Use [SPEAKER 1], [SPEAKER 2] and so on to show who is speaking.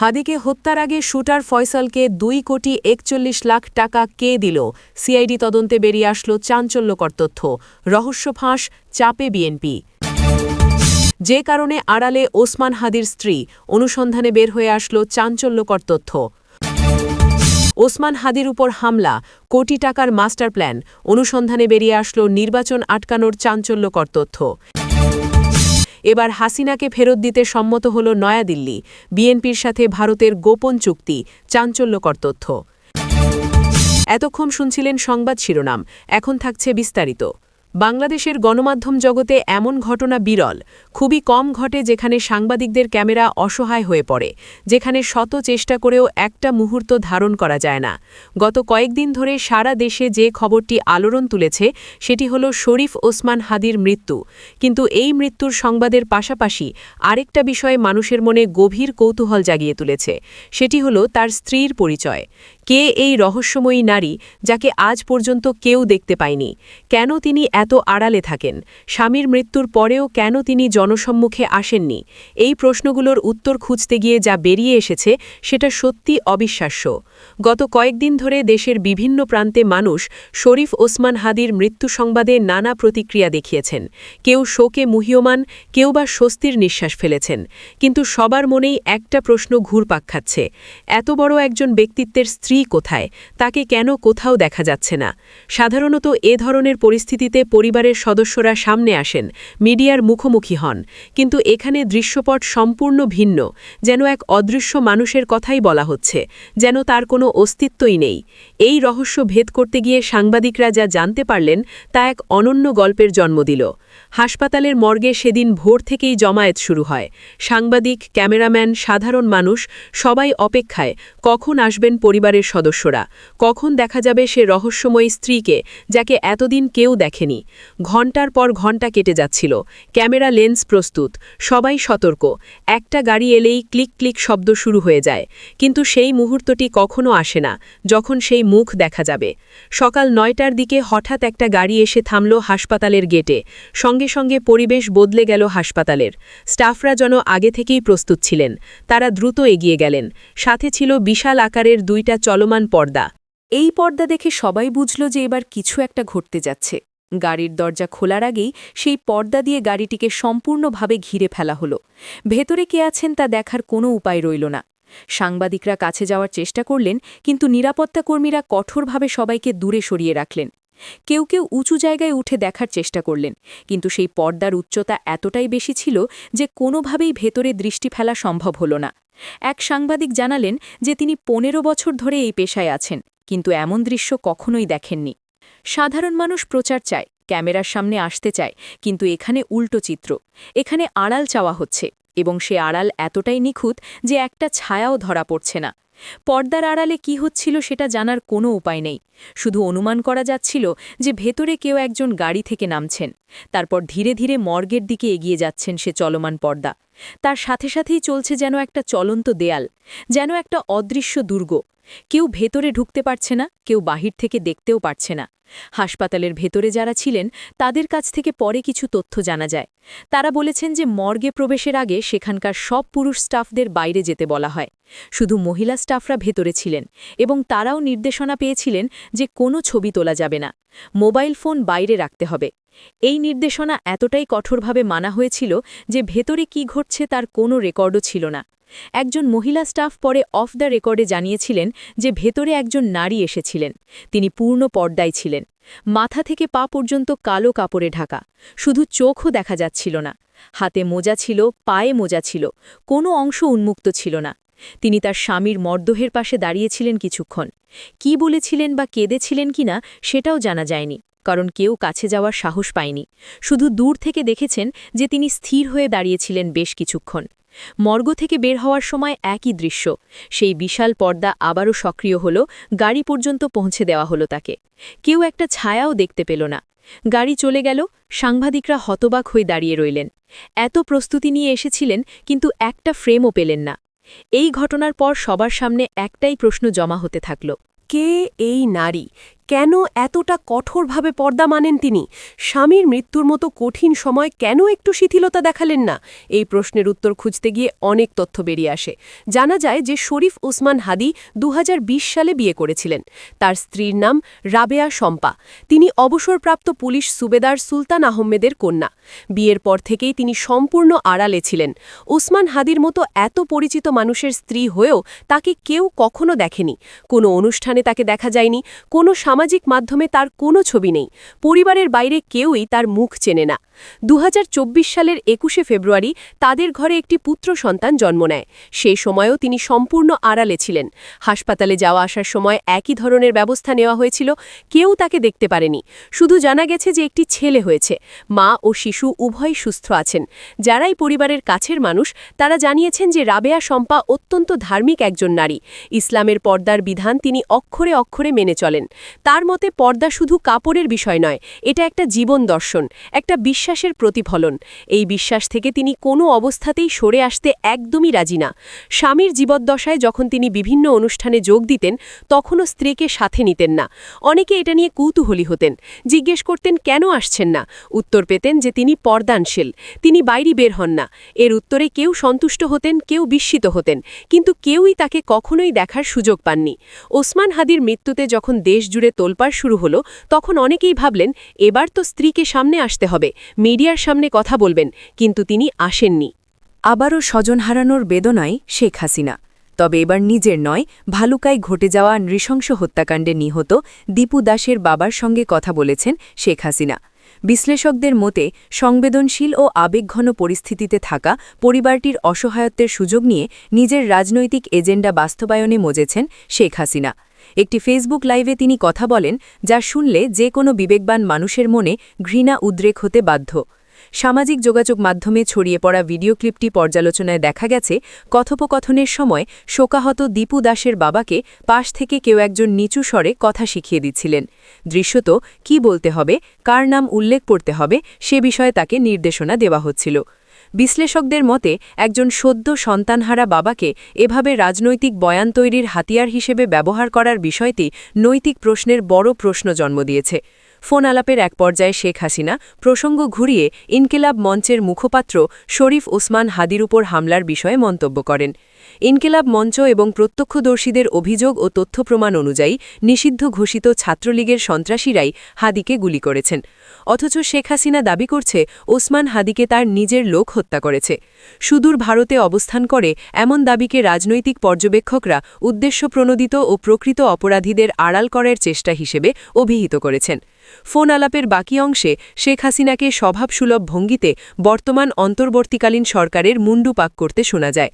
[SPEAKER 1] হাদিকে হত্যার আগে শুটার ফয়সালকে 2,41,00,000 টাকা কে দিল? সিআইডি তদন্তে বেরিয়ে আসলো চাঞ্চল্যকর তথ্য। রহস্য ফাঁস, চাপে বিএনপি। যে কারণে আড়ালে ওসমান হাদির স্ত্রী, অনুসন্ধানে বের হয়ে আসলো চাঞ্চল্যকর তথ্য। ওসমান হাদির উপর হামলা, কোটি টাকার মাস্টার প্ল্যান, অনুসন্ধানে বেরিয়ে আসলো নির্বাচন আটকানোর চাঞ্চল্যকর তথ্য। এবার হাসিনাকে ফেরত দিতে সম্মত হল নয়াদিল্লি, বিএনপির সাথে ভারতের গোপন চুক্তি, চাঞ্চল্যকর তথ্য। এতক্ষণ শুনছিলেন সংবাদ শিরোনাম, এখন থাকছে বিস্তারিত। বাংলাদেশের গণমাধ্যম জগতে এমন ঘটনা বিরল, খুবই কম ঘটে যেখানে সাংবাদিকদের ক্যামেরা অসহায় হয়ে পড়ে, যেখানে শত চেষ্টা করেও একটা মুহূর্ত ধারণ করা যায় না। গত কয়েকদিন ধরে সারা দেশে যে খবরটি আলোড়ন তুলেছে সেটি হলো শরীফ ওসমান হাদির মৃত্যু। কিন্তু এই মৃত্যুর সংবাদের পাশাপাশি আরেকটা বিষয়ে মানুষের মনে গভীর কৌতূহল জাগিয়ে তুলেছে, সেটি হলো তার স্ত্রীর পরিচয়। কে এই রহস্যময়ী নারী যাকে আজ পর্যন্ত কেউ দেখতে পায়নি? কেন তিনি এত আড়ালে থাকেন? স্বামীর মৃত্যুর পরেও কেন তিনি জনসম্মুখে আসেননি? এই প্রশ্নগুলোর উত্তর খুঁজতে গিয়ে যা বেরিয়ে এসেছে সেটা সত্যি অবিশ্বাস্য। গত কয়েকদিন ধরে দেশের বিভিন্ন প্রান্তে মানুষ শরীফ ওসমান হাদির মৃত্যু সংবাদে নানা প্রতিক্রিয়া দেখিয়েছেন। কেউ শোকে মুহ্যমান, কেউ বা স্বস্তির নিঃশ্বাস ফেলেছেন। কিন্তু সবার মনেই একটা প্রশ্ন ঘুরপাক খাচ্ছে, এত বড় একজন ব্যক্তিত্বের স্ত্রী কোথায়? তাকে কেন কোথাও দেখা যাচ্ছে না? সাধারণত এ ধরনের পরিস্থিতিতে পরিবারের সদস্যরা সামনে আসেন, মিডিয়ার মুখোমুখি হন, কিন্তু এখানে দৃশ্যপট সম্পূর্ণ ভিন্ন। যেন এক অদৃশ্য মানুষের কথাই বলা হচ্ছে, যেন তার কোনো অস্তিত্বই নেই। এই রহস্য ভেদ করতে গিয়ে সাংবাদিকরা যা জানতে পারলেন তা এক অনন্য গল্পের জন্ম দিল। হাসপাতালের মর্গে সেদিন ভোর থেকেই জমায়েত শুরু হয়। সাংবাদিক, ক্যামেরাম্যান, সাধারণ মানুষ সবাই অপেক্ষায়, কখন আসবেন পরিবারের সদস্যরা, কখন দেখা যাবে সে রহস্যময়ী স্ত্রীকে যাকে এতদিন কেউ দেখেনি। ঘণ্টার পর ঘণ্টা কেটে যাচ্ছিল, ক্যামেরা লেন্স প্রস্তুত, সবাই সতর্ক। একটা গাড়ি এলেই ক্লিক ক্লিক শব্দ শুরু হয়ে যায়, কিন্তু সেই মুহূর্তটি কখনো আসে না যখন সেই মুখ দেখা যাবে। সকাল 9টার দিকে হঠাৎ একটা গাড়ি এসে থামল হাসপাতালের গেটে। সঙ্গে সঙ্গে পরিবেশ বদলে গেল হাসপাতালের। স্টাফরা যেন আগে থেকেই প্রস্তুত ছিলেন। তারা দ্রুত এগিয়ে গেলেন। সাথে ছিল বিশাল আকারের 2টা চলমান পর্দা। এই পর্দা দেখে সবাই বুঝল যে এবার কিছু একটা ঘটতে যাচ্ছে। গাড়ির দরজা খোলার আগেই সেই পর্দা দিয়ে গাড়িটিকে সম্পূর্ণভাবে ঘিরে ফেলা হলো। ভেতরে কে আছেন তা দেখার কোনো উপায় রইল না। সাংবাদিকরা কাছে যাওয়ার চেষ্টা করলেন, কিন্তু নিরাপত্তাকর্মীরা কঠোরভাবে সবাইকে দূরে সরিয়ে রাখলেন। কেউ কেউ উঁচু জায়গায় উঠে দেখার চেষ্টা করলেন, কিন্তু সেই পর্দার উচ্চতা এতটাই বেশি ছিল যে কোনোভাবেই ভেতরে দৃষ্টি ফেলা সম্ভব হল না। এক সাংবাদিক জানালেন যে তিনি 15 বছর ধরে এই পেশায় আছেন, কিন্তু এমন দৃশ্য কখনোই দেখেননি। সাধারণ মানুষ প্রচার চায়, ক্যামেরার সামনে আসতে চায়, কিন্তু এখানে উল্টো চিত্র। এখানে আড়াল চাওয়া হচ্ছে, এবং সে আড়াল এতটাই নিখুঁত যে একটা ছায়াও ধরা পড়ছে না। পর্দার আড়ালে কি হচ্ছিল সেটা জানার কোনো উপায় নেই। শুধু অনুমান করা যাচ্ছিল যে ভেতরে কেউ একজন গাড়ি থেকে নামছেন, তারপর ধীরে ধীরে মর্গের দিকে এগিয়ে যাচ্ছেন সে চলমান পর্দা। তার সাথে সাথেই চলছে যেন একটা চলন্ত দেয়াল, যেন একটা অদৃশ্য দুর্গ। কেউ ভেতরে ঢুকতে পারছে না, কেউ বাহির থেকে দেখতেও পারছে না। হাসপাতালের ভেতরে যারা ছিলেন তাদের কাছ থেকে পরে কিছু তথ্য জানা যায়। তারা বলেছেন যে মর্গে প্রবেশের আগে সেখানকার সব পুরুষ স্টাফদের বাইরে যেতে বলা হয়। শুধু মহিলা স্টাফরা ভেতরে ছিলেন, এবং তারাও নির্দেশনা পেয়েছিলেন যে কোনো ছবি তোলা যাবে না, মোবাইল ফোন বাইরে রাখতে হবে। এই নির্দেশনা এতটাই কঠোরভাবে মানা হয়েছিল যে ভেতরে কি ঘটছে তার কোনো রেকর্ডও ছিল না। একজন মহিলা স্টাফ পরে অফ দ্য রেকর্ডে জানিয়েছিলেন যে ভেতরে একজন নারী এসেছিলেন। তিনি পূর্ণ পর্দায় ছিলেন, মাথা থেকে পা পর্যন্ত কালো কাপড়ে ঢাকা, শুধু চোখও দেখা যাচ্ছিল না। হাতে মোজা ছিল, পায়ে মোজা ছিল, কোনো অংশ উন্মুক্ত ছিল না। তিনি তার স্বামীর মরদেহের পাশে দাঁড়িয়েছিলেন কিছুক্ষণ। কি বলেছিলেন বা কেঁদেছিলেন কিনা সেটাও জানা যায়নি, কারণ কেউ কাছে যাওয়ার সাহস পায়নি। শুধু দূর থেকে দেখেছেন যে তিনি স্থির হয়ে দাঁড়িয়েছিলেন বেশ কিছুক্ষণ। মর্গ থেকে বের হওয়ার সময় একই দৃশ্য, সেই বিশাল পর্দা আবারও সক্রিয় হল, গাড়ি পর্যন্ত পৌঁছে দেওয়া হলো তাকে। কেউ একটা ছায়াও দেখতে পেল না। গাড়ি চলে গেল, সাংবাদিকরা হতবাক হয়ে দাঁড়িয়ে রইলেন। এত প্রস্তুতি নিয়ে এসেছিলেন, কিন্তু একটা ফ্রেমও পেলেন না। এই ঘটনার পর সবার সামনে একটাই প্রশ্ন জমা হতে থাকল, কে এই নারী?
[SPEAKER 2] কেন এতটা কঠোরভাবে পর্দা মানেন তিনি? স্বামীর মৃত্যুর মতো কঠিন সময় কেন একটু শিথিলতা দেখালেন না? এই প্রশ্নের উত্তর খুঁজতে গিয়ে অনেক তথ্য বেরিয়ে আসে। জানা যায় যে শরীফ ওসমান হাদি ২০২০ সালে বিয়ে করেছিলেন। তার স্ত্রীর নাম রাবেয়া শম্পা। তিনি অবসরপ্রাপ্ত পুলিশ সুবেদার সুলতান আহমেদের কন্যা। বিয়ের পর থেকেই তিনি সম্পূর্ণ আড়ালে ছিলেন। ওসমান হাদির মতো এত পরিচিত মানুষের স্ত্রী হয়েও তাকে কেউ কখনো দেখেনি। কোনো অনুষ্ঠানে তাকে দেখা যায়নি, কোনো সামাজিক মাধ্যমে তার কোনো ছবি নেই। পরিবারের বাইরে কেউই তার মুখ চেনে না। ২০২৪ সালের ২১শে ফেব্রুয়ারি তাদের ঘরে একটি পুত্র সন্তান জন্ম নেয়। সেই সময়ও তিনি সম্পূর্ণ আড়ালে ছিলেন। হাসপাতালে যাওয়া আসার সময় একই ধরনের ব্যবস্থা নেওয়া হয়েছিল, কেউ তাকে দেখতে পারেনি। শুধু জানা গেছে যে একটি ছেলে হয়েছে। মা ও শিশু উভয়ই সুস্থ আছেন। যারাই পরিবারের কাছের মানুষ তারা জানিয়েছেন যে রাবেয়া শম্পা অত্যন্ত ধার্মিক একজন নারী। ইসলামের পর্দার বিধান তিনি অক্ষরে অক্ষরে মেনে চলেন। তার মতে পর্দা শুধু কাপড়ের বিষয় নয়, এটা একটা জীবন দর্শন, একটা বিশ্বাসের প্রতিফলন। এই বিশ্বাস থেকে তিনি কোনো অবস্থাতেই সরে আসতে একদমই রাজি না। স্বামীর জীবদ্দশায় যখন তিনি বিভিন্ন অনুষ্ঠানে যোগ দিতেন তখনও স্ত্রীকে সাথে নিতেন না। অনেকে এটা নিয়ে কৌতূহলী হতেন, জিজ্ঞেস করতেন কেন আসছেন না। উত্তর পেতেন যে তিনি পর্দানশীল, তিনি বাইরে বের হন না। এর উত্তরে কেউ সন্তুষ্ট হতেন, কেউ বিস্মিত হতেন, কিন্তু কেউই তাকে কখনোই দেখার সুযোগ পাননি। ওসমান হাদির মৃত্যুতে যখন দেশ জুড়ে তোলপাড় শুরু হলো তখন অনেকেই ভাবলেন এবার তো স্ত্রীকে সামনে আসতে হবে, মিডিয়ার সামনে কথা বলবেন, কিন্তু তিনি আসেননি।
[SPEAKER 3] আবারও স্বজন হারানোর বেদনায় শেখ হাসিনা। তবে এবার নিজের নয়, ভালুকায় ঘটে যাওয়া নৃশংস হত্যাকাণ্ডে নিহত দীপু দাসের বাবার সঙ্গে কথা বলেছেন শেখ হাসিনা। বিশ্লেষকদের মতে সংবেদনশীল ও আবেগঘন পরিস্থিতিতে থাকা পরিবারটির অসহায়ত্বের সুযোগ নিয়ে নিজের রাজনৈতিক এজেন্ডা বাস্তবায়নে মজেছেন শেখ হাসিনা। একটি ফেসবুক লাইভে তিনি কথা বলেন যা শুনলে যে কোনো বিবেকবান মানুষের মনে ঘৃণা উদ্রেক হতে বাধ্য। সামাজিক যোগাযোগ মাধ্যমে ছড়িয়ে পড়া ভিডিও ক্লিপটি পর্যালোচনায় দেখা গেছে কথোপকথনের সময় শোকাহত দীপু দাসের বাবাকে পাশ থেকে কেউ একজন নিচু স্বরে কথা শিখিয়ে দিচ্ছিলেন। দৃশ্যত কি বলতে হবে, কার নাম উল্লেখ করতে হবে সে বিষয়ে তাকে নির্দেশনা দেওয়া হচ্ছিল। বিশ্লেষকদের মতে একজন সদ্য সন্তানহারা বাবাকে এভাবে রাজনৈতিক বয়ান তৈরির হাতিয়ার হিসেবে ব্যবহার করার বিষয়টি নৈতিক প্রশ্নের বড় প্রশ্ন জন্ম দিয়েছে। ফোন আলাপের এক পর্যায়ে শেখ হাসিনা প্রসঙ্গ ঘুরিয়ে ইনকিলাব মঞ্চের মুখপাত্র শরীফ ওসমান হাদির উপর হামলার বিষয়ে মন্তব্য করেন। ইনকিলাব মঞ্চ এবং প্রত্যক্ষদর্শীদের অভিযোগ ও তথ্য প্রমাণ অনুযায়ী নিষিদ্ধ ঘোষিত ছাত্রলীগের সন্ত্রাসীরাই হাদিকে গুলি করেছেন। অথচ শেখ হাসিনা দাবি করছে ওসমান হাদিকে তার নিজের লোক হত্যা করেছে। সুদূর ভারতে অবস্থান করে এমন দাবিকে রাজনৈতিক পর্যবেক্ষকরা উদ্দেশ্যপ্রণোদিত ও প্রকৃত অপরাধীদের আড়াল করার চেষ্টা হিসেবে অভিহিত করেছেন। ফোন আলাপের বাকি অংশে শেখ হাসিনাকে স্বভাবসুলভ ভঙ্গিতে বর্তমান অন্তর্বর্তীকালীন সরকারের মুন্ডু পাক করতে শোনা যায়।